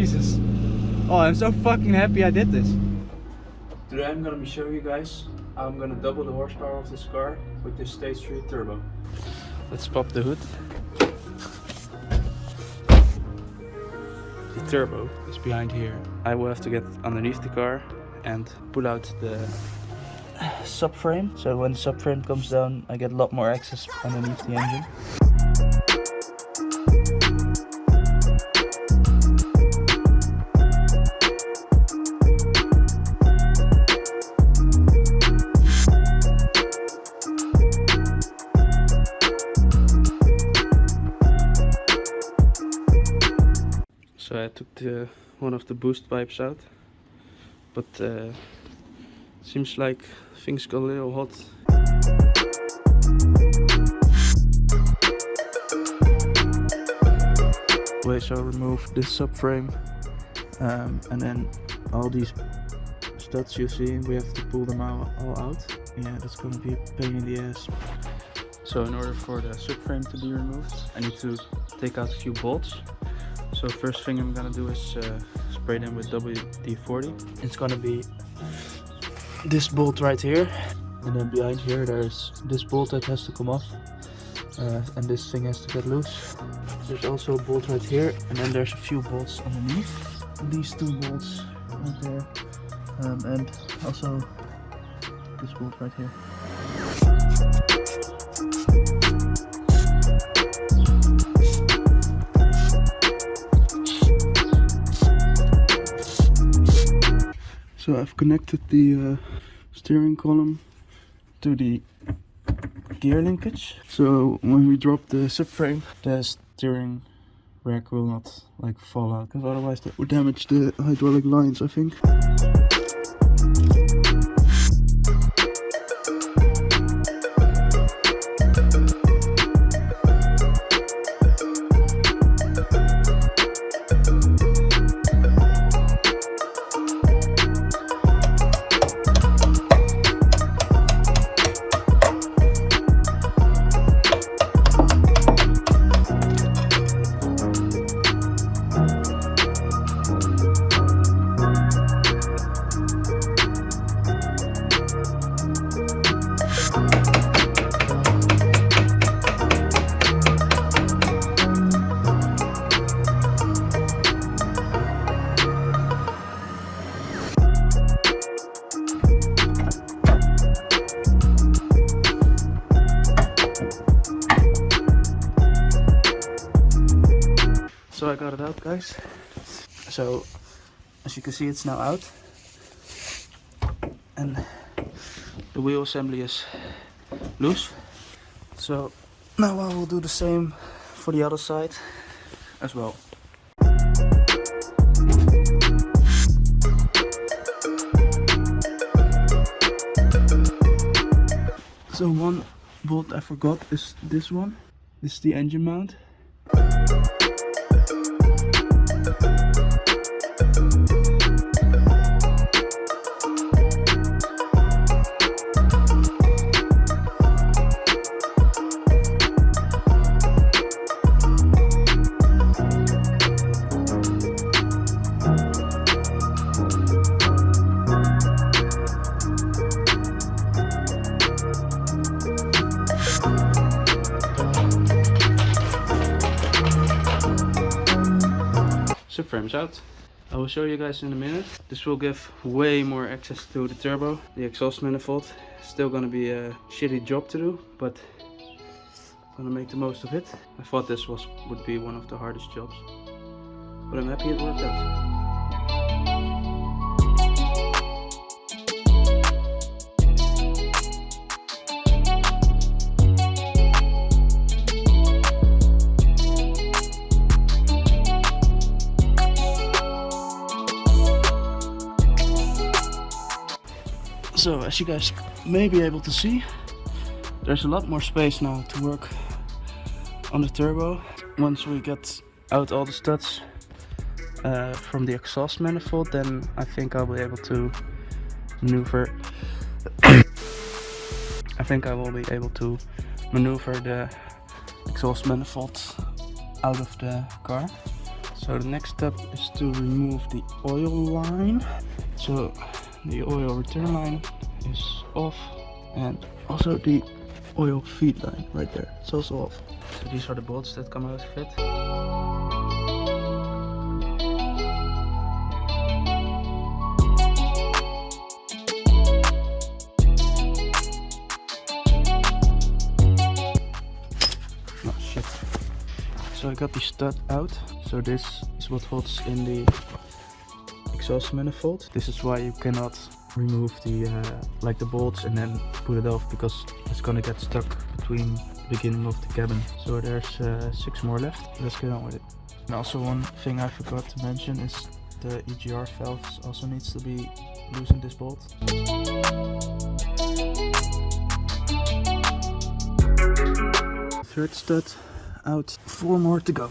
Jesus. Oh, I'm so fucking happy I did this. Today I'm gonna be showing you guys how I'm gonna double the horsepower of this car with this Stage 3 turbo. Let's pop the hood. The turbo is behind here. I will have to get underneath the car and pull out the subframe. So when the subframe comes down, I get a lot more access underneath the engine. So I took one of the boost pipes out, but seems like things got a little hot. So I remove this subframe, and then all these studs you see, we have to pull them all out. Yeah, that's gonna be a pain in the ass. So in order for the subframe to be removed, I need to take out a few bolts. So first thing I'm gonna do is spray them with WD-40. It's gonna be this bolt right here, and then behind here there's this bolt that has to come off, and this thing has to get loose. There's also a bolt right here, and then there's a few bolts underneath. These two bolts right there, and also this bolt right here. So I've connected the steering column to the gear linkage. So when we drop the subframe, the steering rack will not like fall out, because otherwise that would damage the hydraulic lines, I think. So I got it out, guys. So as you can see, it's now out, and the wheel assembly is loose. So now I will do the same for the other side as well. So one bolt I forgot is this one. This is the engine mount. Subframe's out. I will show you guys in a minute. This will give way more access to the turbo. The exhaust manifold is still gonna be a shitty job to do, but I'm gonna make the most of it. I thought this would be one of the hardest jobs, but I'm happy it worked out. So as you guys may be able to see, there's a lot more space now to work on the turbo. Once we get out all the studs from the exhaust manifold, then I think I'll be able to maneuver the exhaust manifold out of the car. So So the next step is to remove the oil line. So the oil return line is off, and also the oil feed line right there, it's also off. So these are the bolts that come out of it. Oh shit. So I got the stud out. So this is what holds in the exhaust manifold. This is why you cannot remove the like the bolts and then put it off, because it's gonna get stuck between the beginning of the cabin. So there's 6 more left. Let's get on with it. And also one thing I forgot to mention is the EGR valves also needs to be loose in this bolt. Third stud out, 4 more to go.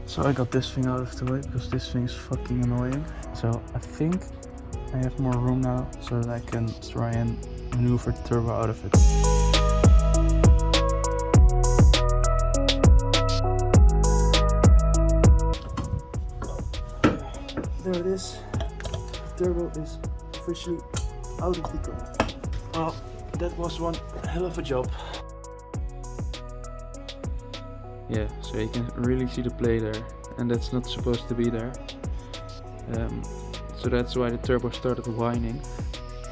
So I got this thing out of the way because this thing is fucking annoying. So I think I have more room now so that I can try and maneuver the turbo out of it. There it is. The turbo is officially out of the car. Well, that was one hell of a job. Yeah, so you can really see the play there, and that's not supposed to be there. So that's why the turbo started whining.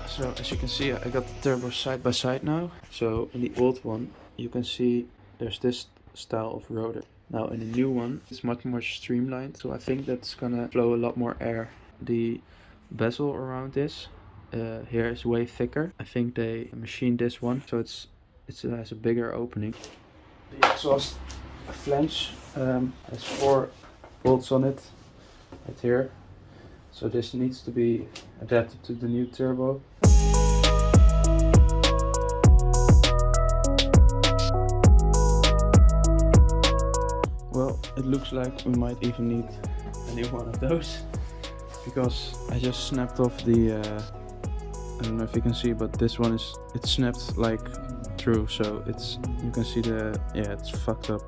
So as you can see, I got the turbo side by side now. So in the old one, you can see there's this style of rotor. Now in the new one, it's much more streamlined, so I think that's gonna flow a lot more air. The bezel around this here is way thicker. I think they machined this one, so it has a bigger opening. The exhaust flange has 4 bolts on it right here, so this needs to be adapted to the new turbo. Well, it looks like we might even need a new one of those, because I just snapped off the I don't know if you can see, but this one it's snapped like through, so you can see it's fucked up.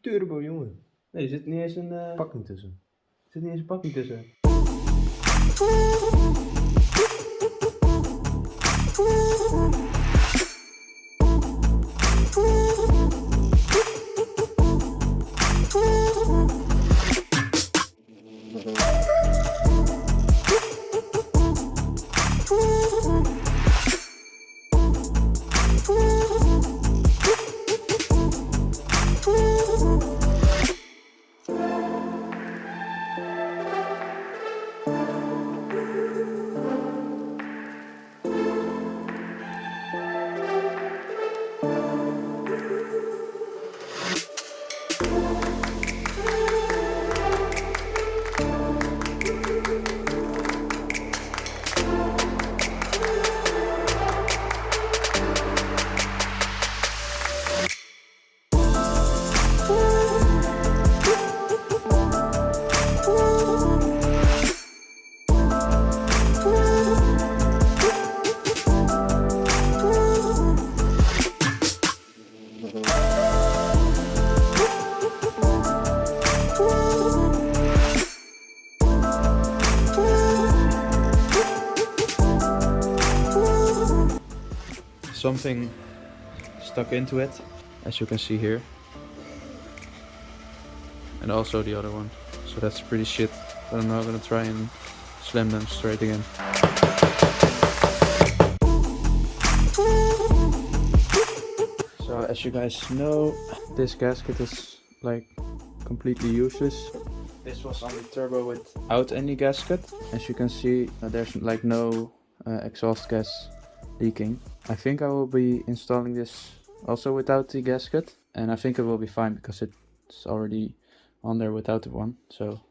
Turbo, jongen. Nee, er zit niet eens een Pakking tussen. er zit niet eens een pakking tussen. something stuck into it, as you can see here. And also the other one. So that's pretty shit. But I'm now gonna try and slam them straight again. So as you guys know, this gasket is like completely useless. This was on the turbo without any gasket. As you can see, there's like no exhaust gas leaking. I think I will be installing this also without the gasket, and I think it will be fine because it's already on there without the one. So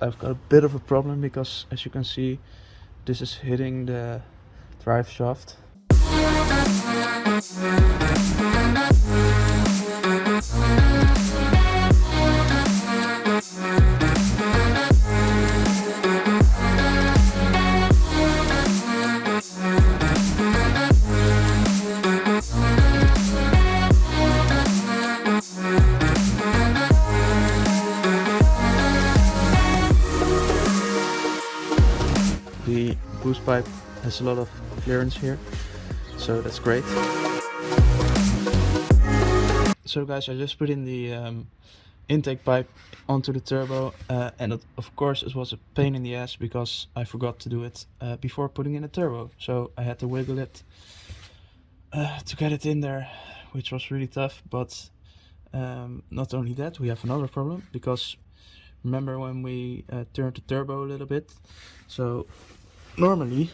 I've got a bit of a problem because, as you can see, this is hitting the drive shaft. The boost pipe has a lot of clearance here, so that's great. So guys, I just put in the intake pipe onto the turbo, and of course it was a pain in the ass because I forgot to do it before putting in the turbo. So I had to wiggle it to get it in there, which was really tough. But not only that, we have another problem, because remember when we turned the turbo a little bit? So normally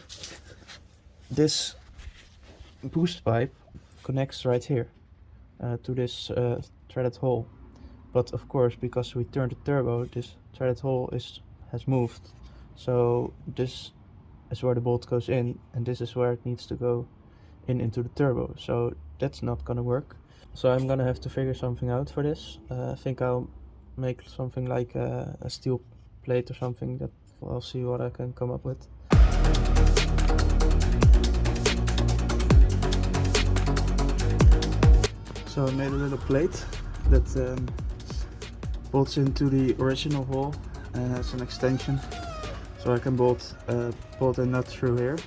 this boost pipe connects right here to this threaded hole, but of course because we turned the turbo, this threaded hole has moved, so this is where the bolt goes in, and this is where it needs to go into the turbo. So that's not gonna work, so I'm gonna have to figure something out for this. I think I'll make something like a steel plate or something. That I'll see what I can come up with. So I made a little plate that bolts into the original hole and has an extension, so I can bolt a nut through here.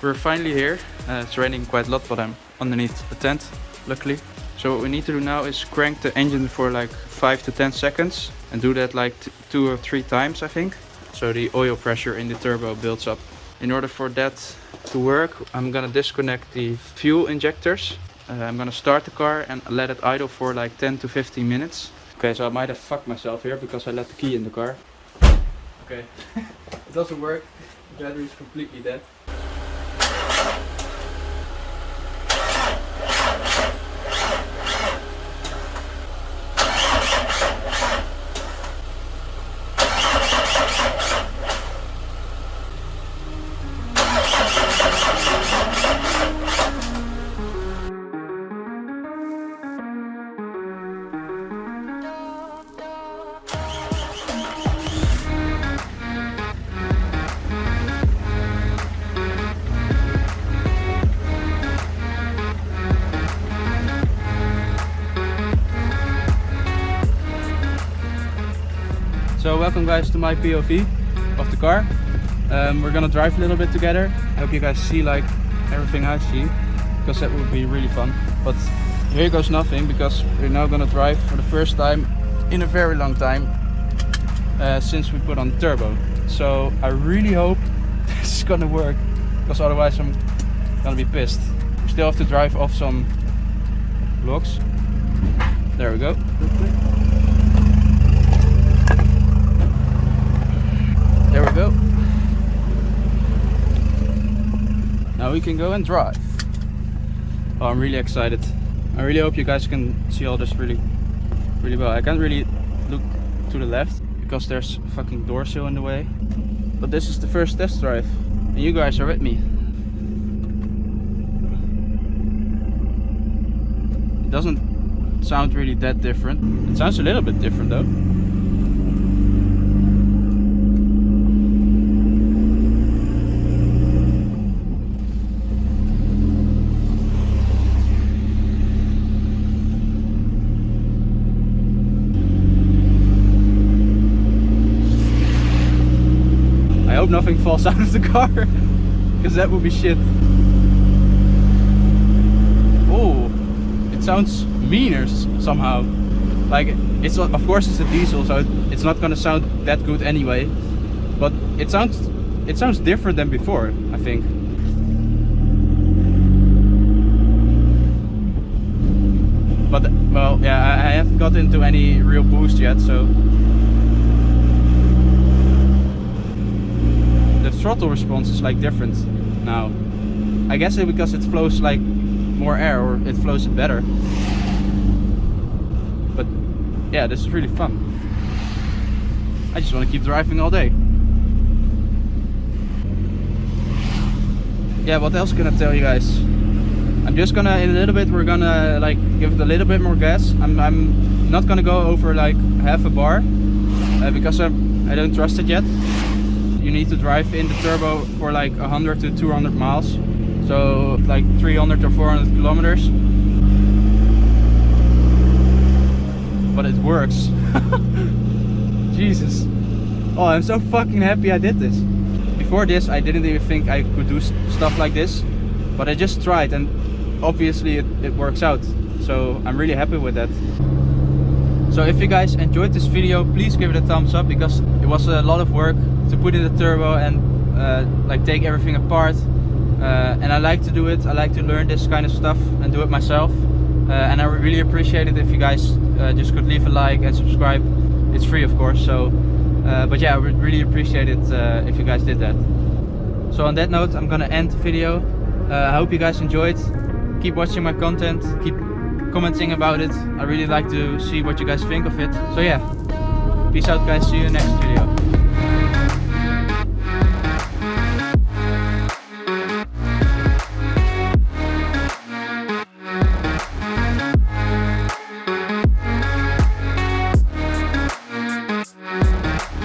we're finally here. It's raining quite a lot, but I'm underneath a tent, luckily. So what we need to do now is crank the engine for like 5 to 10 seconds and do that like 2 or 3 times, I think. So the oil pressure in the turbo builds up. In order for that to work, I'm gonna disconnect the fuel injectors. I'm gonna start the car and let it idle for like 10 to 15 minutes. Okay, so I might have fucked myself here because I left the key in the car. Okay, it doesn't work. The battery is completely dead. So welcome guys to my POV of the car. We're gonna drive a little bit together. I hope you guys see like everything I see, because that would be really fun. But here goes nothing, because we're now gonna drive for the first time in a very long time since we put on the turbo. So I really hope this is gonna work, because otherwise I'm gonna be pissed. We still have to drive off some blocks. There we go. There we go. Now we can go and drive. Oh, I'm really excited. I really hope you guys can see all this really well. I can't really look to the left because there's a fucking door sill in the way. But this is the first test drive and you guys are with me. It doesn't sound really that different. It sounds a little bit different though. I hope nothing falls out of the car, because that would be shit. Oh, it sounds meaner somehow. Like, it's not, of course it's a diesel, so it's not gonna sound that good anyway. But it sounds different than before, I think. But well, yeah, I haven't got into any real boost yet, so. The throttle response is like different now. I guess it's because it flows like more air, or it flows better. But yeah, this is really fun. I just want to keep driving all day. Yeah, what else can I tell you guys? I'm just gonna, in a little bit, we're gonna like give it a little bit more gas. I'm not gonna go over like half a bar because I don't trust it yet. You need to drive in the turbo for like 100 to 200 miles, so like 300 or 400 kilometers. But it works. Jesus. Oh, I'm so fucking happy I did this. Before this, I didn't even think I could do stuff like this, but I just tried, and obviously it works out. So I'm really happy with that. So if you guys enjoyed this video, please give it a thumbs up, because it was a lot of work to put in the turbo and like take everything apart. And I like to do it. I like to learn this kind of stuff and do it myself. And I really appreciate it if you guys just could leave a like and subscribe. It's free, of course. So, but yeah, I would really appreciate it if you guys did that. So on that note, I'm gonna end the video. I hope you guys enjoyed. Keep watching my content. Keep commenting about it. I really like to see what you guys think of it. So yeah, peace out guys, see you in the next video.